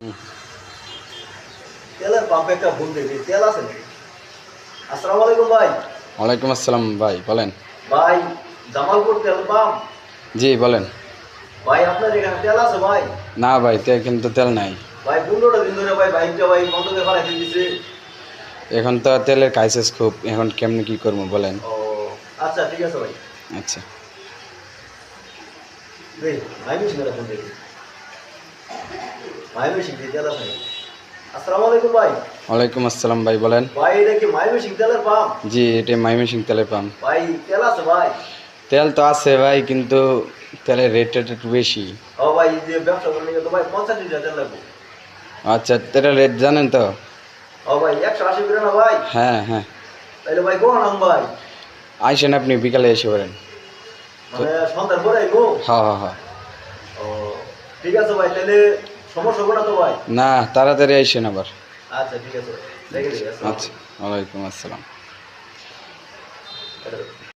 হুম। তেলের পাম্পে একটা ভুল দেখি, তেল আছে নাকি? আসসালামু আলাইকুম ভাই। ওয়ালাইকুম আসসালাম ভাই, বলেন। ভাই, জামালপুর তেল পাম্প। জি বলেন। ভাই, আপনার এখানে তেল আছে ভাই? না ভাই, কিন্তু তেল নাই। ভাই, 15টা দিন ধরে ভাই বাইকটা ভাই বন্ধ করে ফেলাইতে দিছে। এখন তো তেলের ক্রাইসিস খুব, এখন কেমনে কি করবো বলেন। ও, আচ্ছা ঠিক আছে ভাই। আচ্ছা। ভাই মেশিন ফোন দেখি। ভাই মেশিন দিয়ে তেল আছে নাকি? আসসালামু আলাইকুম ভাই। ওয়ালাইকুম আসসালাম ভাই, বলেন। ভাই, এটা কি মাই মেশিন তেলের পাম্প? জি, এটা ময়মনসিংহ তেলের পাম্প। ভাই, তেল আছে ভাই? তেল তো আছে ভাই, কিন্তু তেলের রেটটা একটু বেশি। ও ভাই, এই যে ব্যবসা করলে তো ভাই 50 লিটার তেল লাগবে। আচ্ছা, তেলের রেট জানেন তো? ও ভাই, 180 করে না ভাই? হ্যাঁ হ্যাঁ। তাহলে ভাই কখন আম ভাই? আইসেন, আপনি বিকালে এসে পড়েন। মানে সন্ধ্যার পরে আইবো? হ্যাঁ হ্যাঁ হ্যাঁ। ও, ঠিক আছে ভাই, তাহলে সমস্যা হবে না তো ভাই? না, তাড়াতাড়ি আইসেন আবার। আচ্ছা ঠিক আছে ভাই, রেখে দিই। আসসালামু আচ্ছা, ওয়ালাইকুম আসসালাম। আলাইকুম।